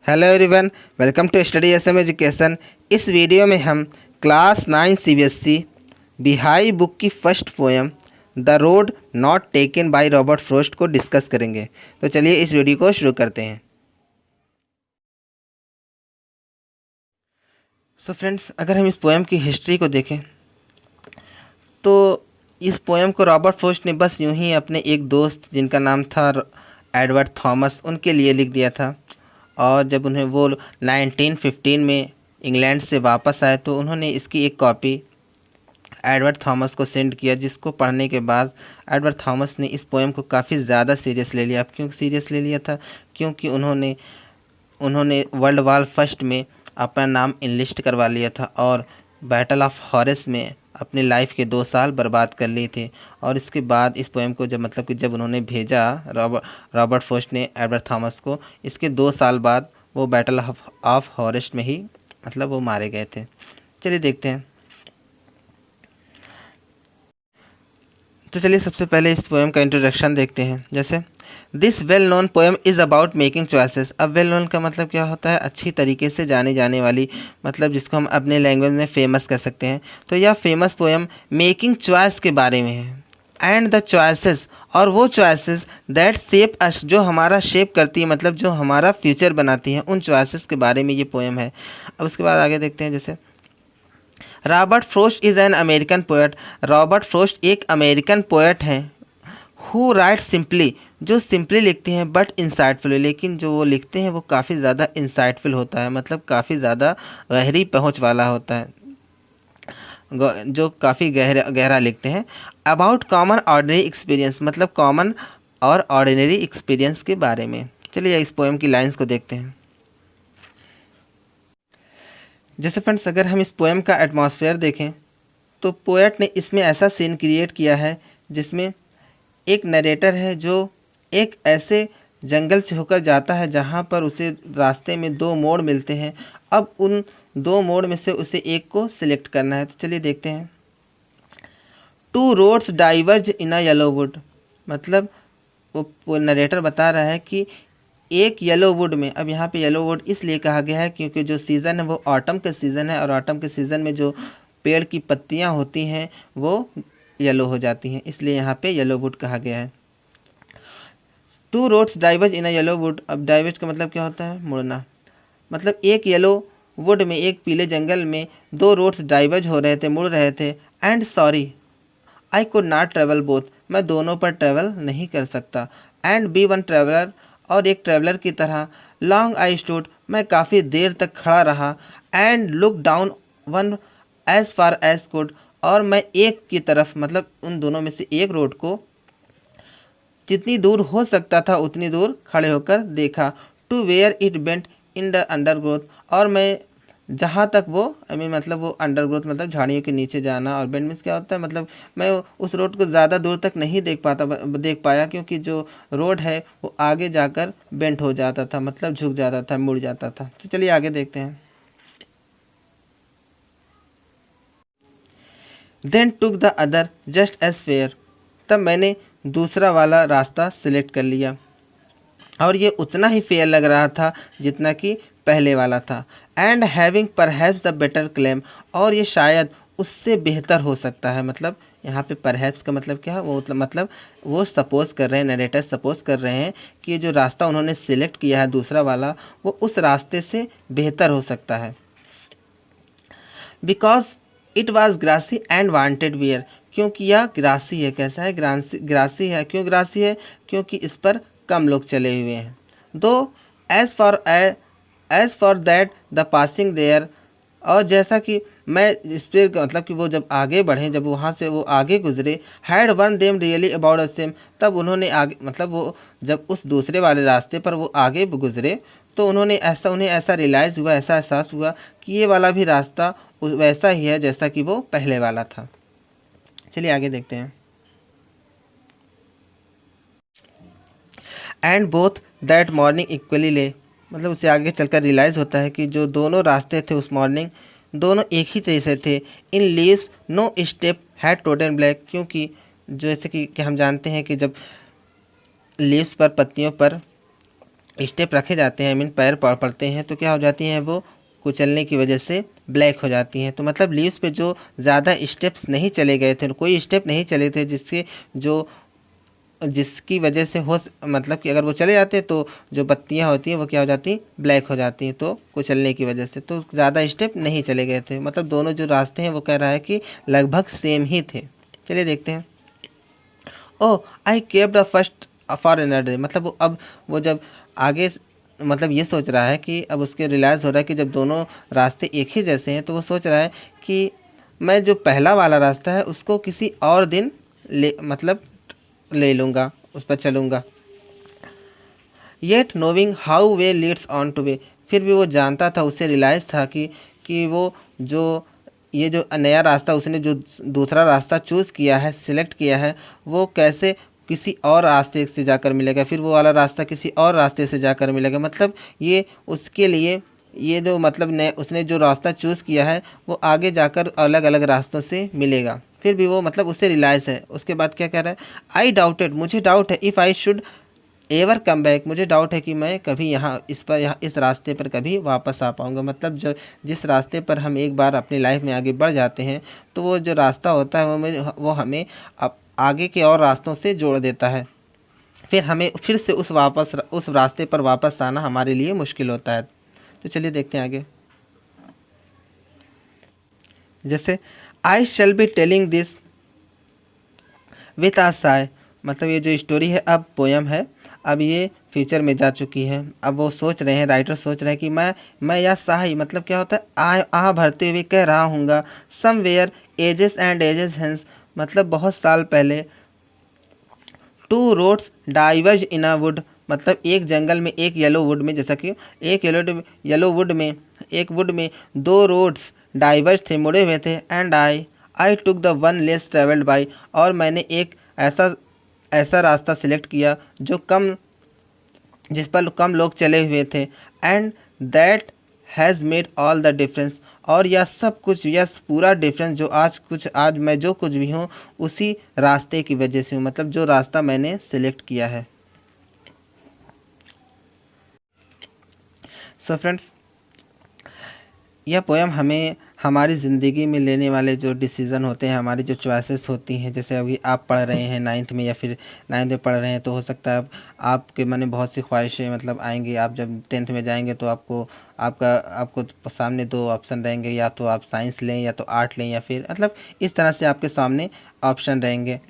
Hello everyone, welcome to study SM education. इस video में हम क्लास 9 सीबीएसई बिहाई बुक की first poem the road not taken by Robert Frost को discuss करेंगे। तो चलिए इस वीडियो को शुरू करते हैं। सो फ्रेंड्स, अगर हम इस पोएम की हिस्ट्री को देखें तो इस पोएम को रॉबर्ट फ्रॉस्ट ने बस यूं ही अपने एक दोस्त जिनका नाम था एडवर्ड थॉमस, उनके लिए लिख दिया था। और जब उन्हें वो 1915 में इंग्लैंड से वापस आए तो उन्होंने इसकी एक कॉपी एडवर्ड थॉमस को सेंड किया, जिसको पढ़ने के बाद एडवर्ड थॉमस ने इस पोएम को काफ़ी ज़्यादा सीरियस ले लिया। अब क्यों सीरियस ले लिया था? क्योंकि उन्होंने उन्होंने वर्ल्ड वॉर फर्स्ट में अपना नाम इनलिस्ट करवा लिया था और बैटल ऑफ हॉरेस में अपनी लाइफ के 2 साल बर्बाद कर लिए थे। और इसके बाद इस पोएम को जब उन्होंने भेजा रॉबर्ट फ्रॉस्ट ने एडवर्ड थॉमस को, इसके 2 साल बाद वो बैटल ऑफ हॉरेस में ही वो मारे गए थे। चलिए देखते हैं। तो चलिए सबसे पहले इस पोएम का इंट्रोडक्शन देखते हैं। जैसे this well known poem is about making choices. अब वेल नोन का मतलब क्या होता है? अच्छी तरीके से जाने जाने वाली, जिसको हम अपने लैंग्वेज में फेमस कह सकते हैं। तो यह फेमस पोएम मेकिंग चॉइस के बारे में है। एंड द चॉइसेस, और वो चॉइसेस दैट शेप अस, जो हमारा शेप करती है, जो हमारा फ्यूचर बनाती हैं, उन चॉइसेस के बारे में ये पोएम है। अब उसके बाद आगे देखते हैं। जैसे Robert Frost is an American poet. Robert Frost एक अमेरिकन पोएट हैं। हु राइट सिंपली, जो सिंपली लिखते हैं बट इंसाइटफुल, लेकिन जो वो लिखते हैं वो काफ़ी ज़्यादा इंसाइटफुल होता है, काफ़ी ज़्यादा गहरी पहुंच वाला होता है, जो काफ़ी गहरा लिखते हैं। About common ordinary experience, common और ऑर्डिनरी एक्सपीरियंस के बारे में। चलिए इस पोएम की लाइंस को देखते हैं। जैसे फ्रेंड्स, अगर हम इस पोएम का एटमॉस्फेयर देखें तो पोएट ने इसमें ऐसा सीन क्रिएट किया है जिसमें एक नरेटर है जो एक ऐसे जंगल से होकर जाता है जहाँ पर उसे रास्ते में 2 मोड़ मिलते हैं। अब उन 2 मोड़ में से उसे एक को सिलेक्ट करना है। तो चलिए देखते हैं। 2 roads diverge in a yellow would, वो नरेटर बता रहा है कि एक येलो वुड में, अब यहाँ पे येलो वुड इसलिए कहा गया है क्योंकि जो सीज़न है वो ऑटम का सीज़न है, और ऑटम के सीज़न में जो पेड़ की पत्तियाँ होती हैं वो येलो हो जाती हैं, इसलिए यहाँ पे येलो वुड कहा गया है। 2 roads diverge in a yellow would. अब डाइवर्ज का मतलब क्या होता है? मुड़ना। एक येलो वुड में, एक पीले जंगल में 2 रोड्स डाइवर्ज हो रहे थे, मुड़ रहे थे। And sorry I could not travel both, मैं दोनों पर ट्रेवल नहीं कर सकता। एंड बी वन ट्रेवलर, और एक ट्रेवलर की तरह। लॉन्ग आई स्टूड, मैं काफ़ी देर तक खड़ा रहा। And look down one as far as could, और मैं एक की तरफ, उन दोनों में से एक रोड को जितनी दूर हो सकता था उतनी दूर खड़े होकर देखा। To where it bent in the undergrowth, और मैं जहाँ तक वो वो अंडरग्रोथ झाड़ियों के नीचे जाना, और बेंड मीन्स क्या होता है? मैं उस रोड को ज़्यादा दूर तक नहीं देख पाया क्योंकि जो रोड है वो आगे जाकर बेंट हो जाता था, झुक जाता था, मुड़ जाता था। तो चलिए आगे देखते हैं। Then took the other just as fair, तब मैंने दूसरा वाला रास्ता सिलेक्ट कर लिया और ये उतना ही फेयर लग रहा था जितना कि पहले वाला था। And having perhaps the better claim, और ये शायद उससे बेहतर हो सकता है। यहाँ पे परहैप्स का मतलब क्या है? वो सपोज कर रहे हैं, नरेटर सपोज कर रहे हैं कि ये जो रास्ता उन्होंने सिलेक्ट किया है दूसरा वाला, वो उस रास्ते से बेहतर हो सकता है। Because it was grassy and wanted wear, क्योंकि यह ग्रासी है। कैसा है? ग्रासी है। क्यों ग्रासी है? क्योंकि इस पर कम लोग चले हुए हैं। Though as for that the passing there, और जैसा कि मैं इस पर कि वो जब आगे बढ़े, जब वहाँ से वो आगे गुजरे, had one them really about the same, तब उन्होंने आगे वो जब उस दूसरे वाले रास्ते पर वो आगे गुजरे तो उन्हें ऐसा रियलाइज़ हुआ, ऐसा एहसास हुआ कि ये वाला भी रास्ता वैसा ही है जैसा कि वो पहले वाला था। चलिए आगे देखते हैं। And both that morning equally ले, उसे आगे चलकर रियलाइज़ होता है कि जो दोनों रास्ते थे उस मॉर्निंग, दोनों एक ही तरह से थे। In leaves no step had trodden black, क्योंकि जैसे कि हम जानते हैं कि जब लीव्स पर, पत्तियों पर स्टेप रखे जाते हैं, मीन पैर पड़ते हैं, तो क्या हो जाती हैं वो कुचलने की वजह से ब्लैक हो जाती हैं। तो मतलब लीव्स पे जो ज़्यादा स्टेप्स नहीं चले गए थे, कोई स्टेप नहीं चले थे जिसकी वजह से मतलब कि अगर वो चले जाते हैं तो जो पत्तियां होती हैं वो क्या हो जाती हैं, ब्लैक हो जाती हैं, तो कुचलने की वजह से। तो ज़्यादा स्टेप नहीं चले गए थे, मतलब दोनों जो रास्ते हैं वो कह रहा है कि लगभग सेम ही थे। चलिए देखते हैं। Oh I kept the first for energy, मतलब वो जब आगे मतलब ये सोच रहा है कि अब उसके रियलाइज़ हो रहा है कि जब दोनों रास्ते एक ही जैसे हैं, तो वो सोच रहा है कि मैं जो पहला वाला रास्ता है उसको किसी और दिन ले लूँगा, उस पर चलूँगा। Yet नोविंग how way Leeds on two way, फिर भी वो जानता था, उसे रियलाइज़ था कि वो जो नया रास्ता उसने जो दूसरा रास्ता चूज़ किया है, सिलेक्ट किया है, वो कैसे किसी और रास्ते से जाकर मिलेगा, फिर वो वाला रास्ता किसी और रास्ते से जाकर मिलेगा। मतलब ये उसके लिए ये जो मतलब नए उसने जो रास्ता चूज़ किया है वो आगे जाकर अलग अलग रास्तों से मिलेगा। फिर भी वो मतलब उससे रिलायंस है। उसके बाद क्या कह रहा है, आई डाउटेड, मुझे डाउट है, if I should ever come back, मुझे डाउट है कि मैं कभी यहाँ इस रास्ते पर कभी वापस आ पाऊँगा। मतलब जो जिस रास्ते पर हम एक बार अपनी लाइफ में आगे बढ़ जाते हैं, तो वो जो रास्ता होता है वो हमें आगे के और रास्तों से जोड़ देता है, फिर हमें फिर से उस रास्ते पर वापस आना हमारे लिए मुश्किल होता है। तो चलिए देखते हैं आगे। जैसे I shall be telling this with a sigh, मतलब ये जो स्टोरी है अब पोयम है, अब ये फ्यूचर में जा चुकी है। अब वो सोच रहे हैं, राइटर सोच रहे हैं कि मैं या साही, मतलब क्या होता है, आ भरते हुए कह रहा हूँगा, somewhere ages and ages hence, मतलब बहुत साल पहले, two roads diverge in a wood, मतलब एक जंगल में, एक येलो वुड में, जैसा कि एक येलो वुड में, एक वुड में दो रोड्स डाइवर्ज थे, मुड़े हुए थे, and I took the one less travelled by, और मैंने एक ऐसा रास्ता सिलेक्ट किया जिस पर कम लोग चले हुए थे, and that has made all the difference, और यह पूरा डिफरेंस आज मैं जो कुछ भी हूँ उसी रास्ते की वजह से हूँ, मतलब जो रास्ता मैंने सिलेक्ट किया है। सो फ्रेंड्स, यह पोएम हमें हमारी ज़िंदगी में लेने वाले जो डिसीज़न होते हैं, हमारी जो चॉइसेस होती हैं, जैसे अभी आप पढ़ रहे हैं 9th में या फिर 9th में पढ़ रहे हैं, तो हो सकता है आपके मन में बहुत सी ख्वाहिशें मतलब आएंगी। आप जब 10th में जाएंगे तो आपको सामने दो ऑप्शन रहेंगे, या तो आप साइंस लें या तो आर्ट लें, या फिर मतलब इस तरह से आपके सामने ऑप्शन रहेंगे।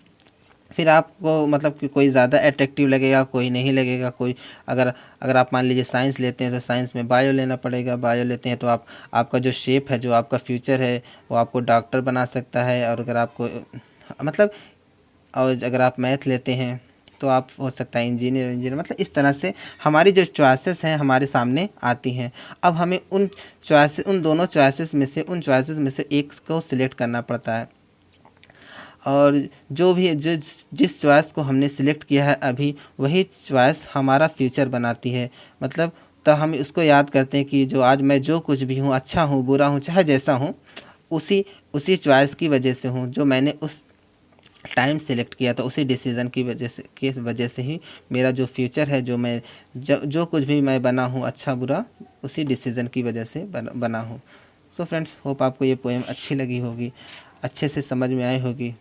फिर आपको मतलब कि कोई ज़्यादा अट्रैक्टिव लगेगा, कोई नहीं लगेगा। कोई अगर आप मान लीजिए साइंस लेते हैं तो साइंस में बायो लेना पड़ेगा, बायो लेते हैं तो आपका जो शेप है, जो आपका फ्यूचर है, वो आपको डॉक्टर बना सकता है। और अगर आप मैथ लेते हैं तो आप हो सकता है इंजीनियर। मतलब इस तरह से हमारी जो चॉइसेस हैं हमारे सामने आती हैं। अब हमें उन दोनों चॉइसेस में से एक को सिलेक्ट करना पड़ता है, और जिस चॉइस को हमने सिलेक्ट किया है अभी, वही चॉइस हमारा फ्यूचर बनाती है। मतलब तो हम उसको याद करते हैं कि मैं जो कुछ भी हूँ, अच्छा हूँ, बुरा हूँ, चाहे जैसा हूँ, उसी चॉइस की वजह से हूँ, जो मैंने उस टाइम सेलेक्ट किया था, उसी डिसीज़न की वजह से ही मेरा जो फ्यूचर है, जो कुछ भी मैं बना हूँ, अच्छा बुरा, उसी डिसीज़न की वजह से बना हूँ। सो फ्रेंड्स, होप आपको ये पोएम अच्छी लगी होगी, अच्छे से समझ में आई होगी।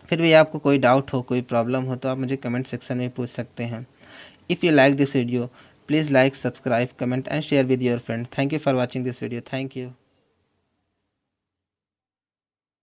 फिर भी आपको कोई डाउट हो, कोई प्रॉब्लम हो, तो आप मुझे कमेंट सेक्शन में पूछ सकते हैं। If you like this video, please like, subscribe, comment and share with your friend. Thank you for watching this video. Thank you.